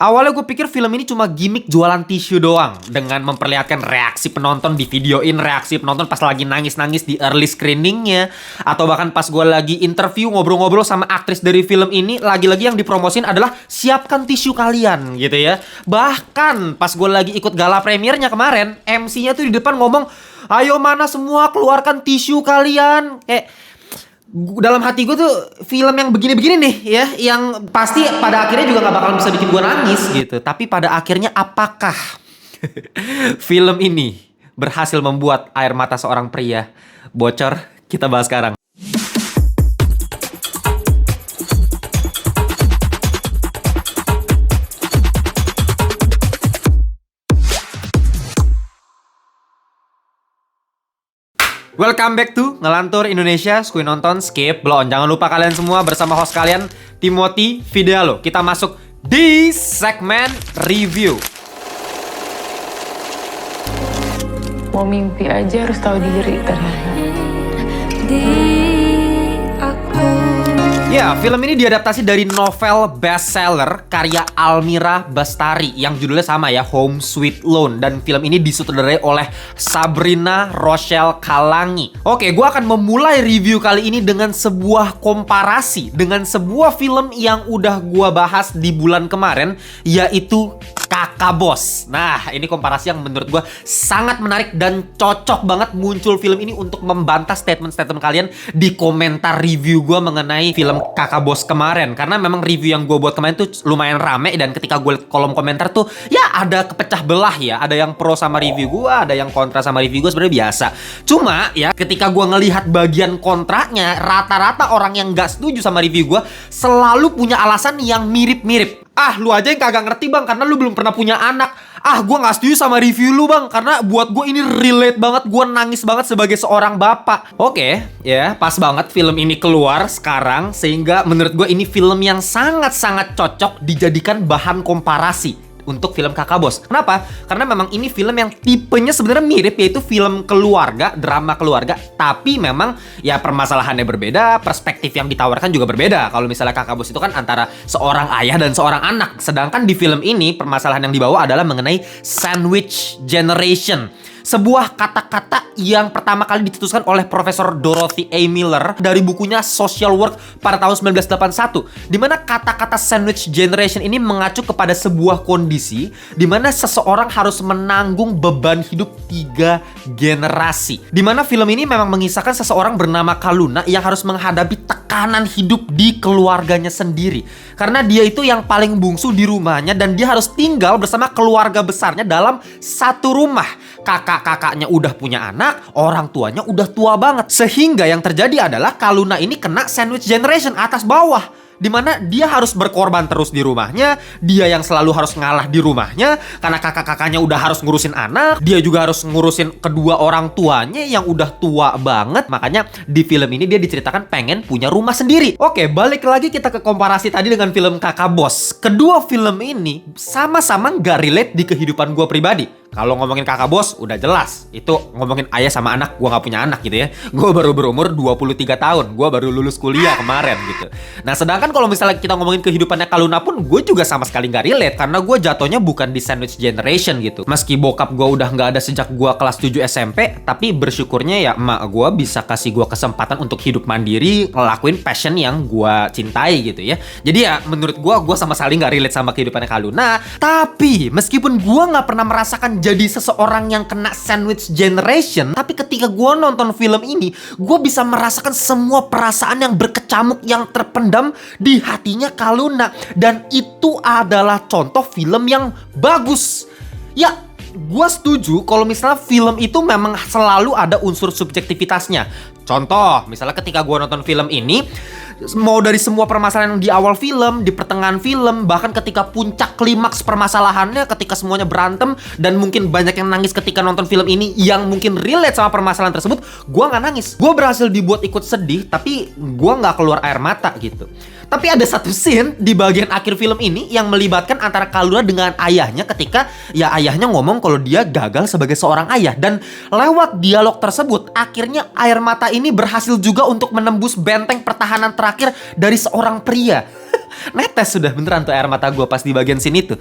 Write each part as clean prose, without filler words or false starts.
Awalnya gue pikir film ini cuma gimmick jualan tisu doang, dengan memperlihatkan reaksi penonton di videoin reaksi penonton pas lagi nangis-nangis di early screeningnya, atau bahkan pas gue lagi interview ngobrol-ngobrol sama aktris dari film ini, lagi-lagi yang dipromosin adalah siapkan tisu kalian gitu ya. Bahkan pas gue lagi ikut gala premiernya kemarin, MC-nya tuh di depan ngomong, ayo mana semua keluarkan tisu kalian. Dalam hati gue tuh film yang begini-begini nih ya, yang pasti pada akhirnya juga gak bakalan bisa bikin gue nangis gitu. Tapi pada akhirnya apakah film ini berhasil membuat air mata seorang pria bocor? Kita bahas sekarang. Welcome back to Ngelantur Indonesia, Skui Nonton, Skip Bloon. Jangan lupa kalian semua bersama host kalian, Timothy Fidealo. Kita masuk di segmen review. Mau mimpi aja harus tahu diri ternyata. Ya, film ini diadaptasi dari novel bestseller karya Almira Bastari yang judulnya sama ya, Home Sweet Loan. Dan film ini disutradarai oleh Sabrina Rochelle Kalangi. Oke, gue akan memulai review kali ini dengan sebuah komparasi dengan sebuah film yang udah gue bahas di bulan kemarin, yaitu Kakak Bos. Nah, ini komparasi yang menurut gue sangat menarik dan cocok banget muncul film ini untuk membantah statement-statement kalian di komentar review gue mengenai film Kakak Bos kemarin. Karena memang review yang gue buat kemarin tuh lumayan rame, dan ketika gue liat kolom komentar tuh ya ada kepecah belah ya. Ada yang pro sama review gue, ada yang kontra sama review gue, sebenarnya biasa. Cuma ya ketika gue ngelihat bagian kontranya, rata-rata orang yang gak setuju sama review gue selalu punya alasan yang mirip-mirip. Ah, lu aja yang kagak ngerti bang, karena lu belum pernah punya anak. Ah, gue gak setuju sama review lu bang, karena buat gue ini relate banget. Gue nangis banget sebagai seorang bapak. Oke, ya pas banget film ini keluar sekarang, sehingga menurut gue ini film yang sangat-sangat cocok dijadikan bahan komparasi untuk film Kakak Bos. Kenapa? Karena memang ini film yang tipenya sebenarnya mirip, yaitu film keluarga, drama keluarga, tapi memang ya permasalahannya berbeda, perspektif yang ditawarkan juga berbeda. Kalau misalnya Kakak Bos itu kan antara seorang ayah dan seorang anak, sedangkan di film ini permasalahan yang dibawa adalah mengenai sandwich generation. Sebuah kata-kata yang pertama kali dicetuskan oleh Profesor Dorothy A. Miller dari bukunya Social Work pada tahun 1981, di mana kata-kata sandwich generation ini mengacu kepada sebuah kondisi di mana seseorang harus menanggung beban hidup 3 generasi. Di mana film ini memang mengisahkan seseorang bernama Kaluna yang harus menghadapi tekanan hidup di keluarganya sendiri. Karena dia itu yang paling bungsu di rumahnya, dan dia harus tinggal bersama keluarga besarnya dalam satu rumah. Kakak-kakaknya udah punya anak, orang tuanya udah tua banget. Sehingga yang terjadi adalah Kaluna ini kena sandwich generation, atas bawah. Dimana dia harus berkorban terus di rumahnya, dia yang selalu harus ngalah di rumahnya, karena kakak-kakaknya udah harus ngurusin anak, dia juga harus ngurusin kedua orang tuanya yang udah tua banget. Makanya di film ini dia diceritakan pengen punya rumah sendiri. Oke, balik lagi kita ke komparasi tadi dengan film Kakak Bos. Kedua film ini sama-sama gak relate di kehidupan gue pribadi. Kalau ngomongin Kakak Bos, udah jelas. Itu ngomongin ayah sama anak, gue gak punya anak gitu ya. Gue baru berumur 23 tahun. Gue baru lulus kuliah kemarin gitu. Nah, sedangkan kalau misalnya kita ngomongin kehidupannya Kaluna pun, gue juga sama sekali gak relate. Karena gue jatuhnya bukan di sandwich generation gitu. Meski bokap gue udah gak ada sejak gue kelas 7 SMP, tapi bersyukurnya ya emak gue bisa kasih gue kesempatan untuk hidup mandiri, ngelakuin passion yang gue cintai gitu ya. Jadi ya menurut gue sama sekali gak relate sama kehidupannya Kaluna. Tapi meskipun gue gak pernah merasakan jadi seseorang yang kena sandwich generation, tapi ketika gue nonton film ini, gue bisa merasakan semua perasaan yang berkecamuk yang terpendam di hatinya Kaluna. Dan itu adalah contoh film yang bagus. Ya, gue setuju kalau misalnya film itu memang selalu ada unsur subjektivitasnya. Contoh, misalnya ketika gue nonton film ini, mau dari semua permasalahan yang di awal film, di pertengahan film, bahkan ketika puncak klimaks permasalahannya, ketika semuanya berantem, dan mungkin banyak yang nangis ketika nonton film ini yang mungkin relate sama permasalahan tersebut, gue gak nangis. Gue berhasil dibuat ikut sedih, tapi gue gak keluar air mata gitu. Tapi ada satu scene di bagian akhir film ini yang melibatkan antara Kaluna dengan ayahnya, ketika ya ayahnya ngomong kalau dia gagal sebagai seorang ayah. Dan lewat dialog tersebut, akhirnya air mata ini berhasil juga untuk menembus benteng pertahanan terakhir dari seorang pria. Netes sudah beneran tuh air mata gue pas di bagian scene itu.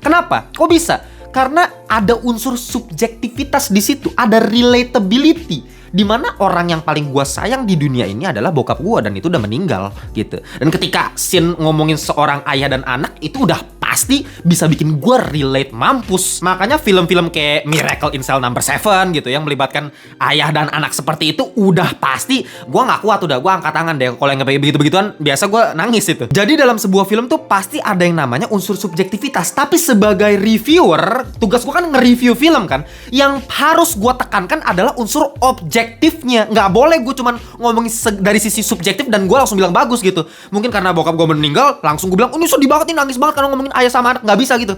Kenapa? Kok bisa? Karena ada unsur subjektivitas di situ, ada relatability. Dimana orang yang paling gua sayang di dunia ini adalah bokap gua, dan itu udah meninggal gitu. Dan ketika scene ngomongin seorang ayah dan anak, itu udah pasti bisa bikin gua relate mampus. Makanya film-film kayak Miracle in Cell Number 7 gitu yang melibatkan ayah dan anak seperti itu udah pasti gua nggak kuat, udah gua angkat tangan deh. Kalau yang kayak begitu-begituan biasa gua nangis itu. Jadi dalam sebuah film tuh pasti ada yang namanya unsur subjektivitas. Tapi sebagai reviewer, tugas gua kan nge-review film kan. Yang harus gua tekankan adalah unsur objektifnya. Nggak boleh gue cuman ngomongin dari sisi subjektif dan gue langsung bilang bagus gitu. Mungkin karena bokap gue meninggal, langsung gue bilang, oh ini sedih banget nih, nangis banget karena ngomongin ayah sama anak. Nggak bisa gitu.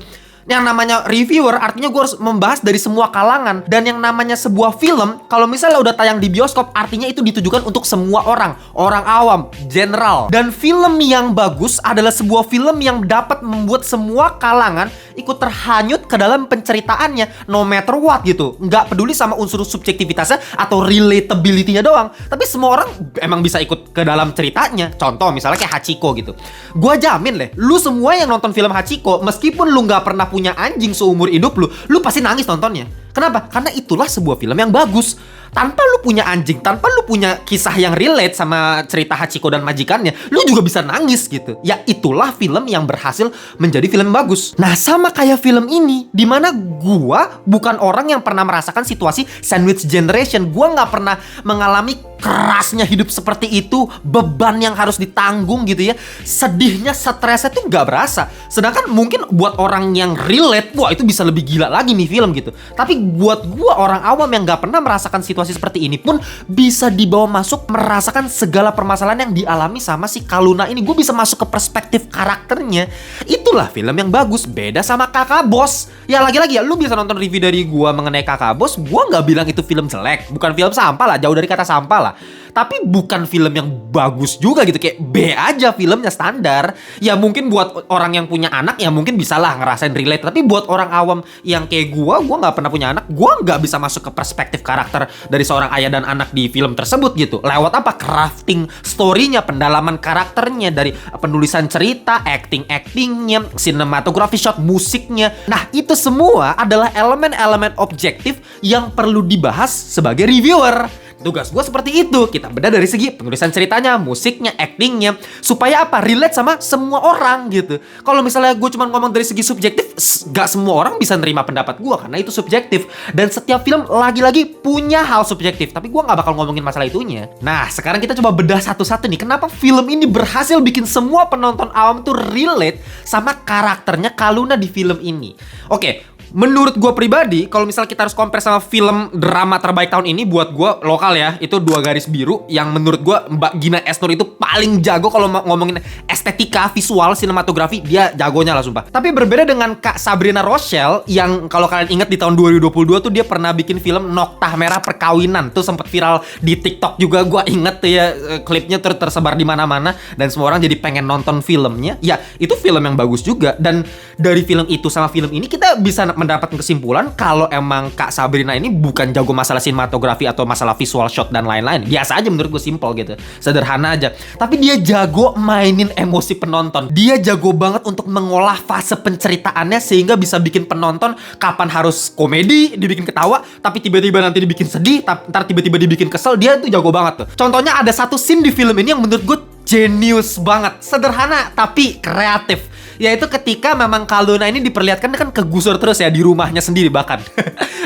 Yang namanya reviewer artinya gue harus membahas dari semua kalangan. Dan yang namanya sebuah film, kalau misalnya udah tayang di bioskop, artinya itu ditujukan untuk semua orang. Orang awam, general. Dan film yang bagus adalah sebuah film yang dapat membuat semua kalangan ikut terhanyut ke dalam penceritaannya. No matter what gitu. Nggak peduli sama unsur subjektivitasnya atau relatability-nya doang. Tapi semua orang emang bisa ikut ke dalam ceritanya. Contoh misalnya kayak Hachiko gitu. Gue jamin deh, lu semua yang nonton film Hachiko, meskipun lu nggak pernah punya anjing seumur hidup lu pasti nangis nontonnya. Kenapa? Karena itulah sebuah film yang bagus. Tanpa lu punya anjing, tanpa lu punya kisah yang relate sama cerita Hachiko dan majikannya, lu juga bisa nangis gitu. Ya itulah film yang berhasil menjadi film bagus. Nah sama kayak film ini, dimana gua bukan orang yang pernah merasakan situasi sandwich generation. Gua nggak pernah mengalami kerasnya hidup seperti itu, beban yang harus ditanggung gitu ya, sedihnya, stresnya tuh nggak berasa. Sedangkan mungkin buat orang yang relate, wah itu bisa lebih gila lagi nih film gitu. Tapi buat gua orang awam yang nggak pernah merasakan situasi seperti ini pun bisa dibawa masuk merasakan segala permasalahan yang dialami sama si Kaluna ini. Gue bisa masuk ke perspektif karakternya. Itulah film yang bagus. Beda sama Kakak Bos. Ya lagi-lagi ya, lu bisa nonton review dari gue mengenai Kakak Bos. Gue nggak bilang itu film jelek, bukan film sampah lah, jauh dari kata sampah lah. Tapi bukan film yang bagus juga gitu, kayak B aja, filmnya standar. Ya mungkin buat orang yang punya anak ya mungkin bisa lah ngerasain relate. Tapi buat orang awam yang kayak gua nggak pernah punya anak, gua nggak bisa masuk ke perspektif karakter dari seorang ayah dan anak di film tersebut gitu. Lewat apa? Crafting story-nya, pendalaman karakternya, dari penulisan cerita, actingnya, cinematography shot, musiknya. Nah itu semua adalah elemen-elemen objektif yang perlu dibahas sebagai reviewer. Tugas gue seperti itu. Kita bedah dari segi penulisan ceritanya, musiknya, actingnya, supaya apa? Relate sama semua orang gitu. Kalau misalnya gue cuma ngomong dari segi subjektif, gak semua orang bisa nerima pendapat gue karena itu subjektif. Dan setiap film lagi-lagi punya hal subjektif. Tapi gue gak bakal ngomongin masalah itunya. Nah sekarang kita coba bedah satu-satu nih. Kenapa film ini berhasil bikin semua penonton awam tuh relate sama karakternya Kaluna di film ini. Oke, menurut gue pribadi, kalau misalnya kita harus compare sama film drama terbaik tahun ini, buat gue lokal ya, itu Dua Garis Biru, yang menurut gue Mbak Gina Esnur itu paling jago kalau ngomongin estetika, visual, sinematografi, dia jagonya lah sumpah. Tapi berbeda dengan Kak Sabrina Rochelle, yang kalau kalian ingat di tahun 2022 tuh dia pernah bikin film Noktah Merah Perkawinan, tuh sempat viral di TikTok juga, gue inget tuh ya, klipnya tersebar di mana-mana dan semua orang jadi pengen nonton filmnya. Ya itu film yang bagus juga, dan dari film itu sama film ini kita bisa mendapatkan kesimpulan kalau emang Kak Sabrina ini bukan jago masalah sinematografi atau masalah visual shot dan lain-lain. Biasa aja menurut gue, simple gitu, sederhana aja. Tapi dia jago mainin emosi penonton. Dia jago banget untuk mengolah fase penceritaannya sehingga bisa bikin penonton kapan harus komedi, dibikin ketawa, tapi tiba-tiba nanti dibikin sedih, ntar tiba-tiba dibikin kesel. Dia tuh jago banget tuh. Contohnya ada satu scene di film ini yang menurut gue jenius banget, sederhana tapi kreatif. Yaitu ketika memang Kaluna ini diperlihatkan kan kegusur terus ya di rumahnya sendiri bahkan.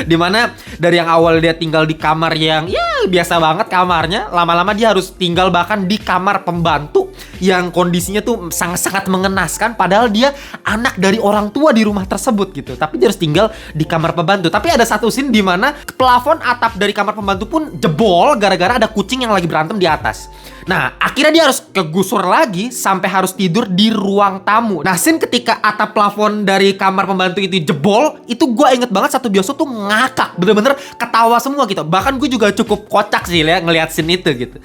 Dimana dari yang awal dia tinggal di kamar yang ya biasa banget kamarnya, lama-lama dia harus tinggal bahkan di kamar pembantu yang kondisinya tuh sangat-sangat mengenaskan. Padahal dia anak dari orang tua di rumah tersebut gitu, tapi dia harus tinggal di kamar pembantu. Tapi ada satu scene di mana plafon atap dari kamar pembantu pun jebol gara-gara ada kucing yang lagi berantem di atas. Nah, akhirnya dia harus kegusur lagi sampai harus tidur di ruang tamu. Nah, scene ketika atap plafon dari kamar pembantu itu jebol, itu gue inget banget satu bioskop tuh ngakak. Bener-bener ketawa semua gitu. Bahkan gue juga cukup kocak sih ya ngeliat scene itu gitu.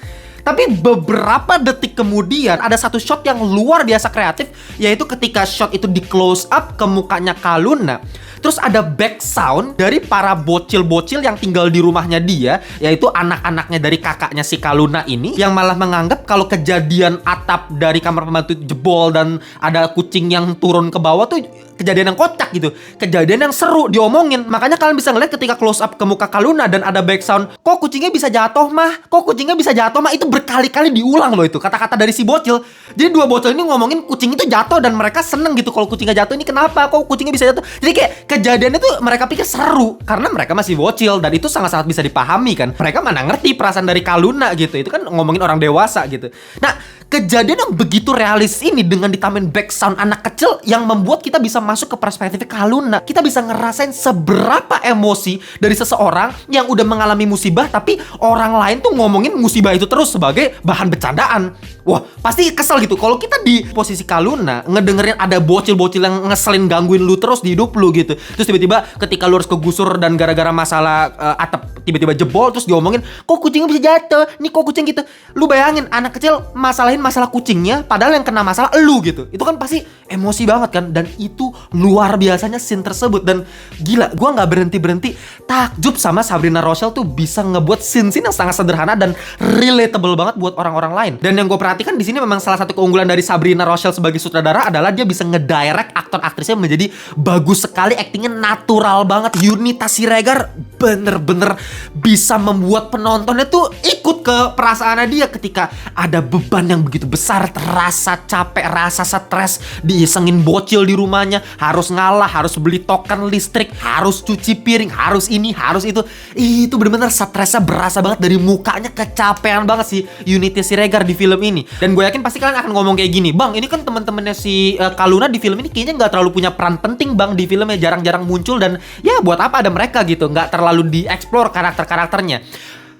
Tapi beberapa detik kemudian ada satu shot yang luar biasa kreatif, yaitu ketika shot itu di close up ke mukanya Kaluna. Terus ada back sound dari para bocil-bocil yang tinggal di rumahnya dia, yaitu anak-anaknya dari kakaknya si Kaluna ini, yang malah menganggap kalau kejadian atap dari kamar pembantu jebol dan ada kucing yang turun ke bawah tuh kejadian yang kocak gitu, kejadian yang seru diomongin. Makanya kalian bisa ngeliat ketika close up ke muka Kaluna dan ada back sound, kok kucingnya bisa jatuh mah, kok kucingnya bisa jatuh mah, itu berkali-kali diulang loh itu kata-kata dari si bocil. Jadi dua bocil ini ngomongin kucing itu jatuh dan mereka seneng gitu kalau kucingnya jatuh, ini kenapa, kok kucingnya bisa jatuh. Jadi kayak kejadiannya tuh mereka pikir seru karena mereka masih bocil dan itu sangat-sangat bisa dipahami kan. Mereka mana ngerti perasaan dari Kaluna gitu, itu kan ngomongin orang dewasa gitu. Nah, kejadian yang begitu realis ini dengan ditambahin back sound anak kecil yang membuat kita bisa masuk ke perspektif Kaluna. Kita bisa ngerasain seberapa emosi dari seseorang yang udah mengalami musibah tapi orang lain tuh ngomongin musibah itu terus sebagai bahan bercandaan. Wah, pasti kesel gitu. Kalau kita di posisi Kaluna, ngedengerin ada bocil-bocil yang ngeselin gangguin lu terus di hidup lu gitu. Terus tiba-tiba ketika lu harus kegusur dan gara-gara masalah atap tiba-tiba jebol, terus diomongin, kok kucingnya bisa jatuh? Nih kok kucing gitu. Lu bayangin anak kecil masalahin masalah kucingnya, padahal yang kena masalah elu gitu. Itu kan pasti emosi banget kan. Dan itu luar biasanya scene tersebut. Dan gila, gua nggak berhenti-berhenti takjub sama Sabrina Rochelle tuh bisa ngebuat scene-scene yang sangat sederhana dan relatable banget buat orang-orang lain. Dan yang gue perhatikan di sini memang salah satu keunggulan dari Sabrina Rochelle sebagai sutradara adalah dia bisa ngedirect aktor-aktrisnya menjadi bagus sekali, aktingnya natural banget. Yunita Siregar bener-bener bisa membuat penontonnya tuh ikut ke perasaannya dia ketika ada beban yang begitu besar, terasa capek, rasa stres, diisengin bocil di rumahnya, harus ngalah, harus beli token listrik, harus cuci piring, harus ini, harus itu. Itu bener-bener stresnya berasa banget dari mukanya, kecapean banget sih Yunita Siregar di film ini. Dan gue yakin pasti kalian akan ngomong kayak gini, Bang, ini kan teman-temannya si Kaluna di film ini kayaknya nggak terlalu punya peran penting Bang di filmnya, jarang-jarang muncul dan ya buat apa ada mereka gitu, nggak terlalu dieksplor karakter-karakternya.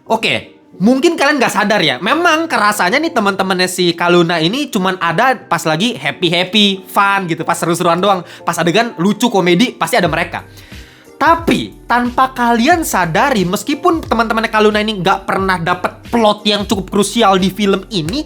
Oke. Mungkin kalian gak sadar ya, memang kerasanya nih teman-temannya si Kaluna ini cuman ada pas lagi happy-happy, fun gitu, pas seru-seruan doang. Pas adegan lucu komedi pasti ada mereka. Tapi tanpa kalian sadari, meskipun teman-temannya Kaluna ini gak pernah dapet plot yang cukup krusial di film ini,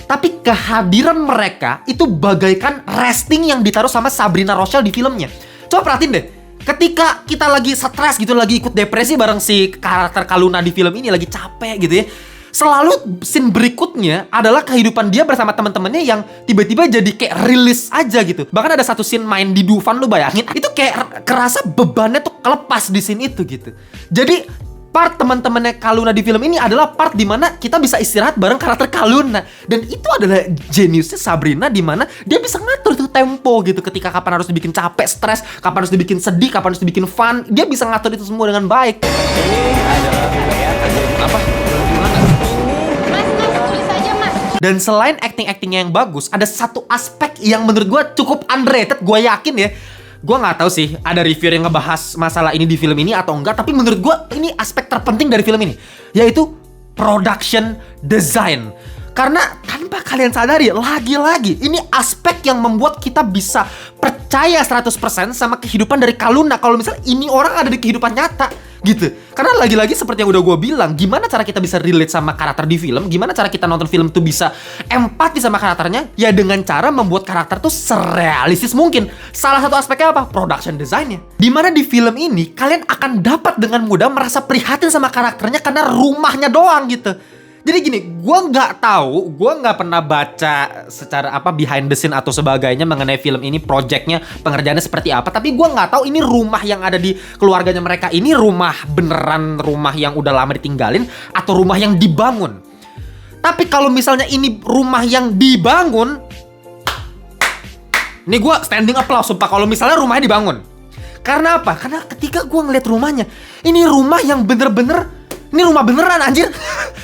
tapi kehadiran mereka itu bagaikan resting yang ditaruh sama Sabrina Rochelle di filmnya. Coba perhatiin deh. Ketika kita lagi stres gitu, lagi ikut depresi bareng si karakter Kaluna di film ini, lagi capek gitu ya, selalu scene berikutnya adalah kehidupan dia bersama teman-temannya yang tiba-tiba jadi kayak rilis aja gitu. Bahkan ada satu scene main di Dufan, lu bayangin, itu kayak kerasa bebannya tuh kelepas di scene itu gitu. Jadi part teman-temannya Kaluna di film ini adalah part dimana kita bisa istirahat bareng karakter Kaluna. Dan itu adalah geniusnya Sabrina, dimana dia bisa ngatur tuh tempo gitu. Ketika kapan harus dibikin capek, stres, kapan harus dibikin sedih, kapan harus dibikin fun. Dia bisa ngatur itu semua dengan baik. Apa? Dan selain acting-actingnya yang bagus, ada satu aspek yang menurut gue cukup underrated. Gue yakin ya, gue nggak tahu sih ada reviewer yang ngebahas masalah ini di film ini atau enggak, tapi menurut gue ini aspek terpenting dari film ini, yaitu production design. Karena tanpa kalian sadari, lagi-lagi ini aspek yang membuat kita bisa percaya 100% sama kehidupan dari Kaluna kalau misalnya ini orang ada di kehidupan nyata gitu. Karena lagi-lagi seperti yang udah gue bilang, gimana cara kita bisa relate sama karakter di film, gimana cara kita nonton film tuh bisa empati sama karakternya, ya dengan cara membuat karakter tuh serealistis mungkin. Salah satu aspeknya apa? Production design-nya. Dimana di film ini kalian akan dapat dengan mudah merasa prihatin sama karakternya karena rumahnya doang gitu. Jadi gini, gue nggak tahu, gue nggak pernah baca secara apa behind the scene atau sebagainya mengenai film ini, projectnya, pengerjaannya seperti apa. Tapi gue nggak tahu ini rumah yang ada di keluarganya mereka ini rumah beneran, rumah yang udah lama ditinggalin atau rumah yang dibangun. Tapi kalau misalnya ini rumah yang dibangun, ini gue standing applause sumpah kalau misalnya rumahnya dibangun. Karena apa? Karena ketika gue ngeliat rumahnya, ini rumah yang bener-bener, ini rumah beneran anjir.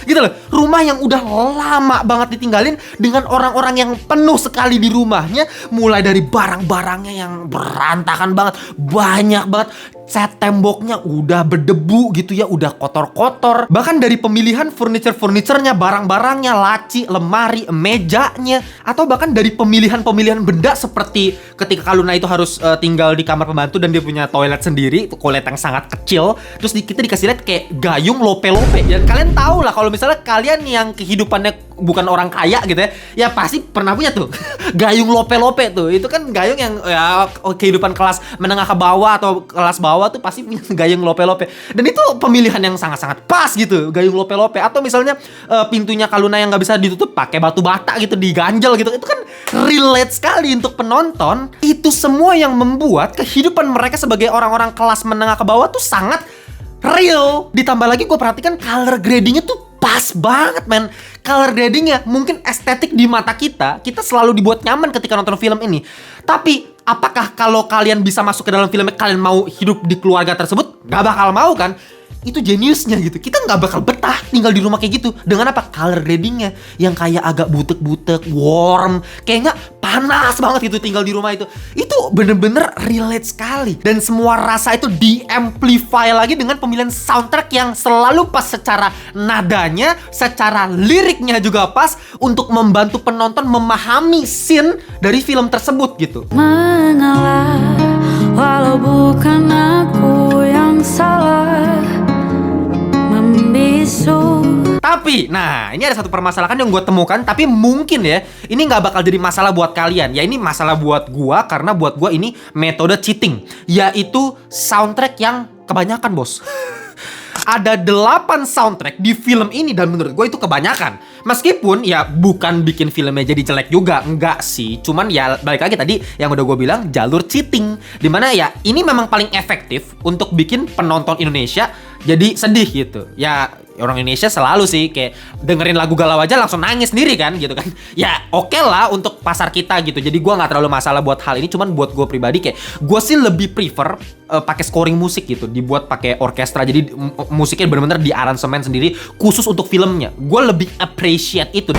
Gitu loh. Rumah yang udah lama banget ditinggalin dengan orang-orang yang penuh sekali di rumahnya. Mulai dari barang-barangnya yang berantakan banget, banyak banget. cat temboknya udah berdebu gitu ya, udah kotor-kotor. Bahkan dari pemilihan furniture-furniturnya, barang-barangnya, laci, lemari, mejanya, atau bahkan dari pemilihan-pemilihan benda seperti ketika Kak Luna itu harus tinggal di kamar pembantu dan dia punya toilet sendiri, toilet yang sangat kecil. Terus kita dikasih lihat kayak gayung lope-lope. Dan kalian tahu lah kalau misalnya kalian yang kehidupannya bukan orang kaya gitu ya pasti pernah punya tuh gayung lope-lope tuh. Itu kan gayung yang ya kehidupan kelas menengah ke bawah atau kelas bawah tuh pasti punya gayung lope-lope. Dan itu pemilihan yang sangat-sangat pas gitu, gayung lope-lope. Atau misalnya pintunya Kak Luna yang nggak bisa ditutup pakai batu bata gitu, diganjel gitu. Itu kan relate sekali untuk penonton. Itu semua yang membuat kehidupan mereka sebagai orang-orang kelas menengah ke bawah tuh sangat real. Ditambah lagi gue perhatikan color gradingnya tuh pas banget, men. Color gradingnya mungkin estetik di mata kita selalu dibuat nyaman ketika nonton film ini. Tapi apakah kalau kalian bisa masuk ke dalam filmnya kalian mau hidup di keluarga tersebut? Gak bakal mau kan? Itu jeniusnya gitu. Kita nggak bakal betah tinggal di rumah kayak gitu. Dengan apa? Color gradingnya yang kayak agak butek-butek, warm, kayak nggak panas banget gitu tinggal di rumah itu. Itu bener-bener relate sekali. Dan semua rasa itu di-amplify lagi dengan pemilihan soundtrack yang selalu pas secara nadanya, secara liriknya juga pas untuk membantu penonton memahami scene dari film tersebut gitu. Mengalah walau bukan aku yang salah, membisu. Tapi, nah ini ada satu permasalahan yang gue temukan. Tapi mungkin ya, ini nggak bakal jadi masalah buat kalian. Ya ini masalah buat gue, karena buat gue ini metode cheating. Yaitu soundtrack yang kebanyakan, bos. Ada 8 soundtrack di film ini dan menurut gue itu kebanyakan. Meskipun ya bukan bikin filmnya jadi jelek juga, enggak sih. Cuman ya balik lagi tadi yang udah gue bilang, jalur cheating. Dimana ya ini memang paling efektif untuk bikin penonton Indonesia jadi sedih gitu. Ya orang Indonesia selalu sih kayak dengerin lagu galau aja langsung nangis sendiri kan gitu kan. Ya oke lah untuk pasar kita gitu. Jadi gue nggak terlalu masalah buat hal ini. Cuman buat gue pribadi kayak gue sih lebih prefer pakai scoring musik gitu, dibuat pakai orkestra. Jadi musiknya benar-benar di aransemen sendiri khusus untuk filmnya. Gue lebih appreciate itu.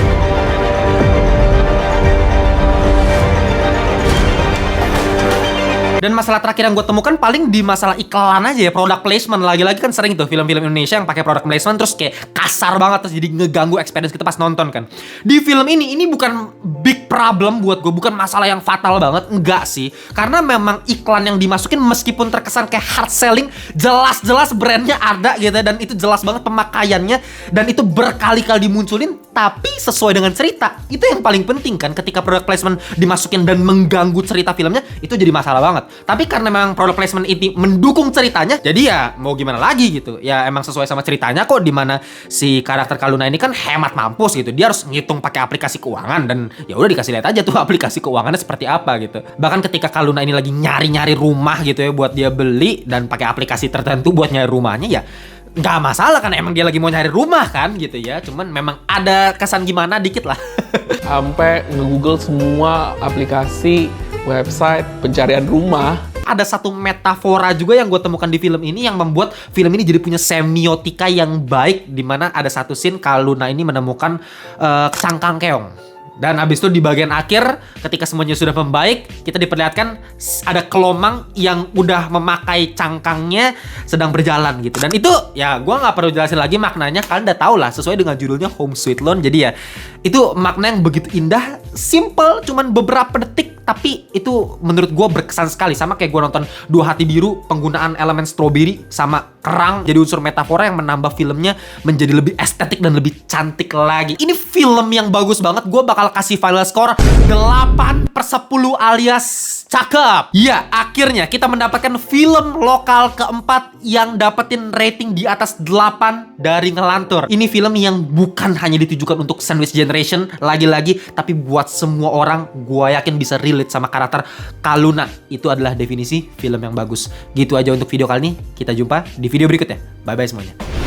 Dan masalah terakhir yang gue temukan paling di masalah iklan aja ya, product placement. Lagi-lagi kan sering tuh film-film Indonesia yang pakai product placement terus kayak kasar banget, terus jadi ngeganggu experience kita pas nonton kan. Di film ini bukan big problem buat gue, bukan masalah yang fatal banget, enggak sih. Karena memang iklan yang dimasukin meskipun terkesan kayak hard selling, jelas-jelas brandnya ada gitu, dan itu jelas banget pemakaiannya, dan itu berkali-kali dimunculin, tapi sesuai dengan cerita. Itu yang paling penting kan, ketika product placement dimasukin dan mengganggu cerita filmnya, itu jadi masalah banget. Tapi karena memang product placement ini mendukung ceritanya, jadi ya mau gimana lagi gitu. Ya emang sesuai sama ceritanya kok, dimana si karakter Kak Luna ini kan hemat mampus gitu. Dia harus ngitung pakai aplikasi keuangan, dan ya udah dikasih lihat aja tuh aplikasi keuangannya seperti apa gitu. Bahkan ketika Kak Luna ini lagi nyari-nyari rumah gitu ya buat dia beli, dan pakai aplikasi tertentu buat nyari rumahnya, ya nggak masalah kan, emang dia lagi mau nyari rumah kan gitu ya. Cuman memang ada kesan gimana dikit lah. Sampai nge-google semua aplikasi, website pencarian rumah. Ada satu metafora juga yang gue temukan di film ini yang membuat film ini jadi punya semiotika yang baik, dimana ada satu scene Kak Luna ini menemukan cangkang keong. Dan abis itu di bagian akhir ketika semuanya sudah membaik, kita diperlihatkan ada kelomang yang udah memakai cangkangnya sedang berjalan gitu. Dan itu ya gue nggak perlu jelasin lagi maknanya, kalian udah tahu lah, sesuai dengan judulnya Home Sweet Loan. Jadi ya itu makna yang begitu indah, simple, cuman beberapa detik, tapi itu menurut gue berkesan sekali. Sama kayak gue nonton Dua Hati Biru, penggunaan elemen stroberi sama kerang jadi unsur metafora yang menambah filmnya menjadi lebih estetik dan lebih cantik lagi. Ini film yang bagus banget. Gue bakal kasih final score 8/10 alias cakep. Ya, akhirnya kita mendapatkan film lokal keempat yang dapetin rating di atas 8 dari Ngelantur. Ini film yang bukan hanya ditujukan untuk sandwich generation lagi-lagi, tapi buat semua orang. Gue yakin bisa relate sama karakter Kak Luna. Itu adalah definisi film yang bagus. Gitu aja untuk video kali ini. Kita jumpa di video berikutnya. Bye-bye semuanya.